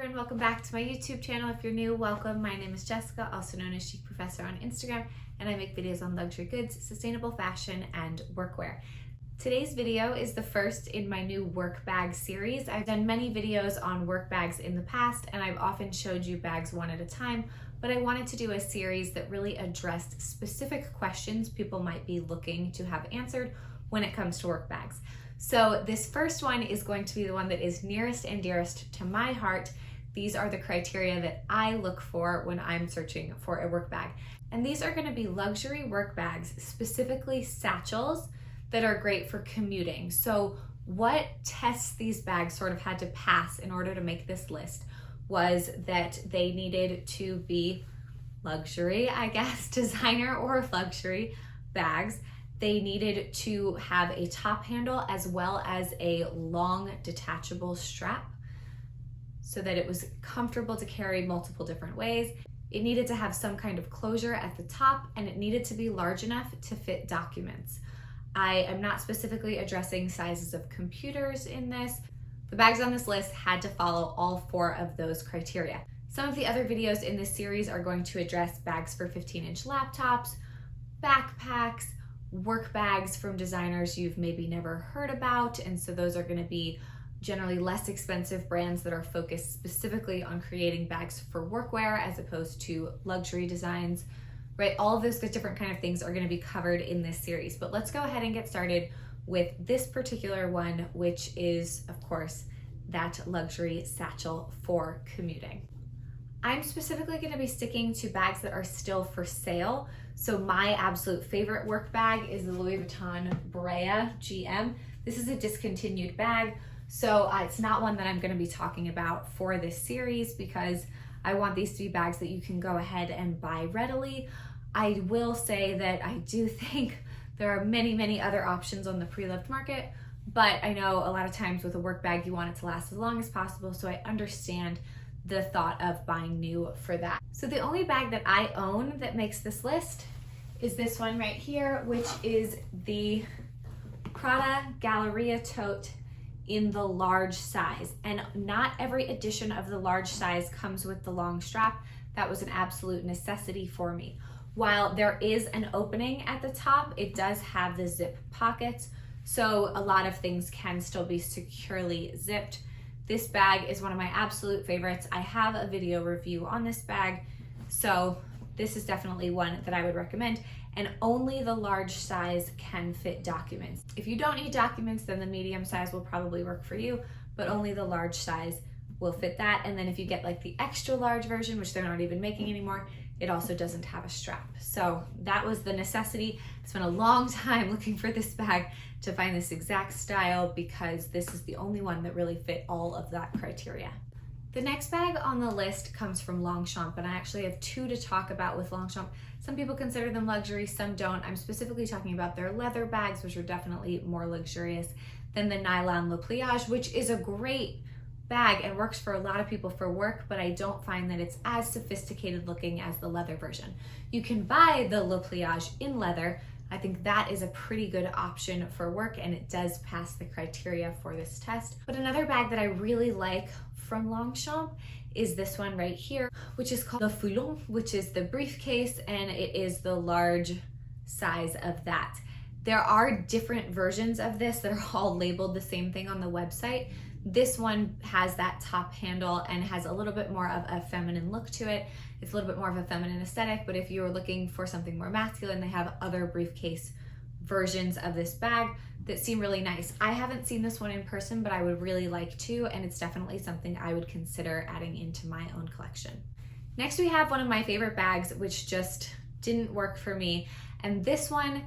everyone, welcome back to my YouTube channel. If you're new, welcome. My name is Jessica, also known as Chicprofessor on Instagram, and I make videos on luxury goods, sustainable fashion, and workwear. Today's video is the first in my new work bag series. I've done many videos on work bags in the past, and I've often showed you bags one at a time, but I wanted to do a series that really addressed specific questions people might be looking to have answered when it comes to work bags. So this first one is going to be the one that is nearest and dearest to my heart. These are the criteria that I look for when I'm searching for a work bag. And these are going to be luxury work bags, specifically satchels, that are great for commuting. So what tests these bags sort of had to pass in order to make this list was that they needed to be luxury, I guess, designer or luxury bags. They needed to have a top handle as well as a long detachable strap so that it was comfortable to carry multiple different ways. It needed to have some kind of closure at the top, and it needed to be large enough to fit documents. I am not specifically addressing sizes of computers in this. The bags on this list had to follow all four of those criteria. Some of the other videos in this series are going to address bags for 15-inch laptops, backpacks, work bags from designers you've maybe never heard about, and so those are going to be generally less expensive brands that are focused specifically on creating bags for workwear as opposed to luxury designs, right? All of those different kind of things are going to be covered in this series, but let's go ahead and get started with this particular one, which is, of course, that luxury satchel for commuting. I'm specifically going to be sticking to bags that are still for sale. So my absolute favorite work bag is the Louis Vuitton Brea GM. This is a discontinued bag, so it's not one that I'm going to be talking about for this series because I want these to be bags that you can go ahead and buy readily. I will say that I do think there are many other options on the pre-loved market, but I know a lot of times with a work bag you want it to last as long as possible, so I understand the thought of buying new for that. So the only bag that I own that makes this list is this one right here, which is the Prada Galleria tote in the large size. And not every edition of the large size comes with the long strap. That was an absolute necessity for me. While there is an opening at the top, it does have the zip pockets, so a lot of things can still be securely zipped. This bag is one of my absolute favorites. I have a video review on this bag, so this is definitely one that I would recommend, and only the large size can fit documents. If you don't need documents, then the medium size will probably work for you, but only the large size will fit that. And then if you get like the extra large version, which they're not even making anymore, it also doesn't have a strap. So that was the necessity. I spent a long time looking for this bag to find this exact style because this is the only one that really fit all of that criteria. The next bag on the list comes from Longchamp, and I actually have two to talk about with Longchamp. Some people consider them luxury, some don't. I'm specifically talking about their leather bags, which are definitely more luxurious than the nylon Le Pliage, which is a great bag and works for a lot of people for work, but I don't find that it's as sophisticated looking as the leather version. You can buy the Le Pliage in leather. I think that is a pretty good option for work, and it does pass the criteria for this test. But another bag that I really like from Longchamp is this one right here, which is called the Foulon, which is the briefcase, and it is the large size of that. There are different versions of this that are all labeled the same thing on the website. This one has that top handle and has a little bit more of a feminine look to it. It's a little bit more of a feminine aesthetic, but if you were looking for something more masculine, they have other briefcase versions of this bag that seem really nice. I haven't seen this one in person, but I would really like to, and it's definitely something I would consider adding into my own collection. Next, we have one of my favorite bags, which just didn't work for me, and this one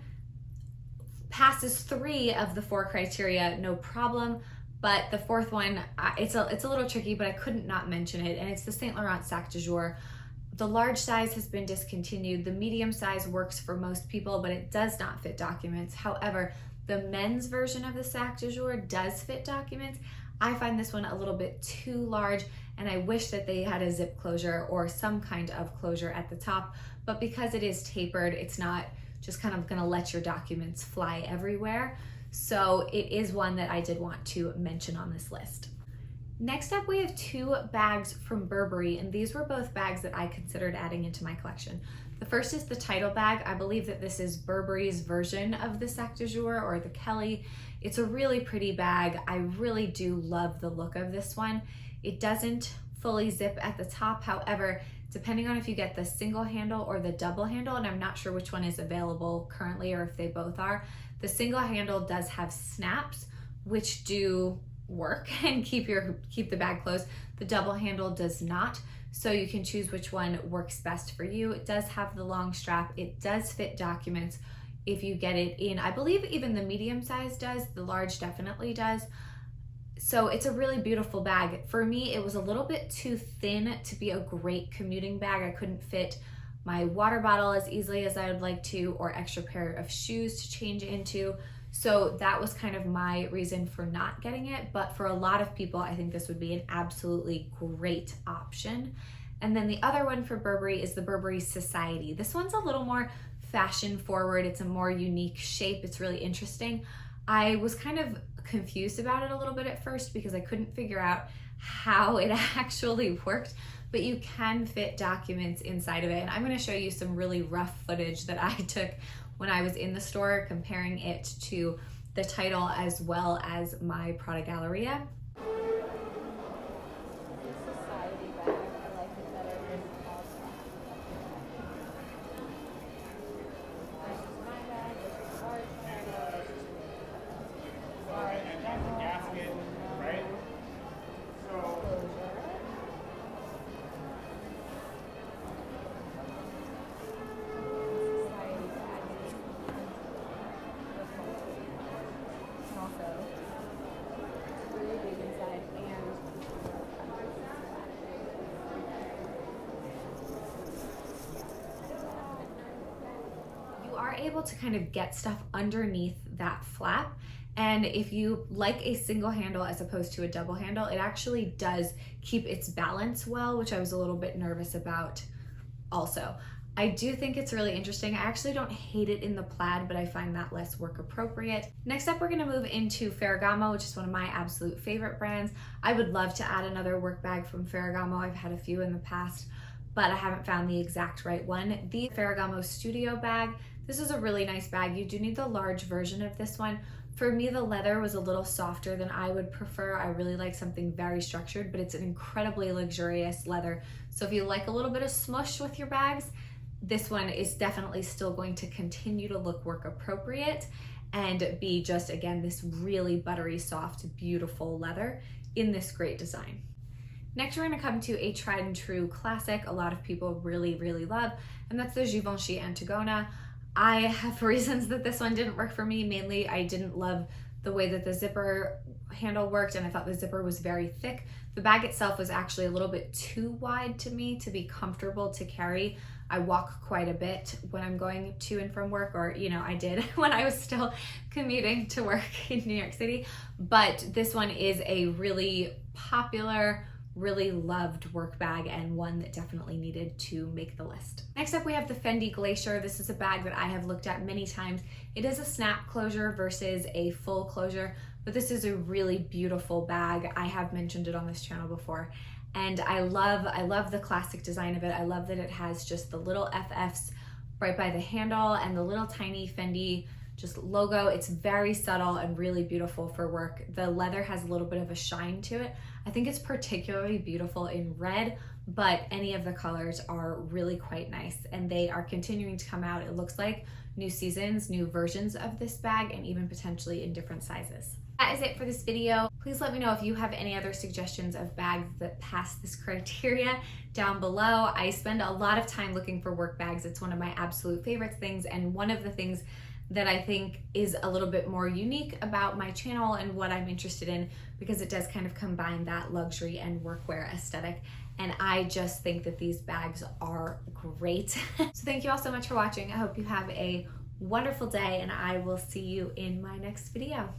passes 3 of the 4 criteria, no problem. But the fourth one, it's a little tricky, but I couldn't not mention it, and it's the Saint Laurent Sac de Jour. The large size has been discontinued. The medium size works for most people, but it does not fit documents. However, the men's version of the Sac de Jour does fit documents. I find this one a little bit too large, and I wish that they had a zip closure or some kind of closure at the top, but because it is tapered, it's not just kind of gonna let your documents fly everywhere. So it is one that I did want to mention on this list. Next up, we have two bags from Burberry, and these were both bags that I considered adding into my collection. The first is the title bag. I believe that this is Burberry's version of the Sac de Jour or the Kelly. It's a really pretty bag. I really do love the look of this one. It doesn't fully zip at the top. However, depending on if you get the single handle or the double handle, and I'm not sure which one is available currently or if they both are, the single handle does have snaps, which do work and keep the bag closed. The double handle does not, so you can choose which one works best for you. It does have the long strap. It does fit documents if you get it in, I believe even the medium size does, the large definitely does. So it's a really beautiful bag. For me, it was a little bit too thin to be a great commuting bag. I couldn't fit my water bottle as easily as I would like to, or extra pair of shoes to change into. So that was kind of my reason for not getting it. But for a lot of people, I think this would be an absolutely great option. And then the other one for Burberry is the Burberry Society. This one's a little more fashion forward. It's a more unique shape. It's really interesting. I was kind of confused about it a little bit at first because I couldn't figure out how it actually worked, but you can fit documents inside of it. And I'm going to show you some really rough footage that I took when I was in the store, comparing it to the title as well as my Prada Galleria. Able to kind of get stuff underneath that flap, and if you like a single handle as opposed to a double handle, it actually does keep its balance well, which I was a little bit nervous about also. I do think it's really interesting. I actually don't hate it in the plaid, but I find that less work appropriate. Next up, we're gonna move into Ferragamo, which is one of my absolute favorite brands. I would love to add another work bag from Ferragamo. I've had a few in the past, but I haven't found the exact right one. The Ferragamo Studio bag. This is a really nice bag. You do need the large version of this one. For me, the leather was a little softer than I would prefer. I really like something very structured, but it's an incredibly luxurious leather. So if you like a little bit of smush with your bags, this one is definitely still going to continue to look work appropriate and be just, again, this really buttery, soft, beautiful leather in this great design. Next, we're gonna come to a tried and true classic a lot of people really, really love, and that's the Givenchy Antigona. I have reasons that this one didn't work for me. Mainly, I didn't love the way that the zipper handle worked, and I thought the zipper was very thick. The bag itself was actually a little bit too wide to me to be comfortable to carry. I walk quite a bit when I'm going to and from work, or I did when I was still commuting to work in New York City. But this one is a really popular, really loved work bag, and one that definitely needed to make the list. Next up, we have the Fendi Glacier. This is a bag that I have looked at many times. It is a snap closure versus a full closure, but this is a really beautiful bag. I have mentioned it on this channel before, and I love the classic design of it. I love that it has just the little FFs right by the handle and the little tiny Fendi just logo. It's very subtle and really beautiful for work. The leather has a little bit of a shine to it. I think it's particularly beautiful in red, but any of the colors are really quite nice, and they are continuing to come out. It looks like new seasons, new versions of this bag, and even potentially in different sizes. That is it for this video. Please let me know if you have any other suggestions of bags that pass this criteria down below. I spend a lot of time looking for work bags. It's one of my absolute favorite things, and one of the things that I think is a little bit more unique about my channel and what I'm interested in, because it does kind of combine that luxury and workwear aesthetic. And I just think that these bags are great. So thank you all so much for watching. I hope you have a wonderful day, and I will see you in my next video.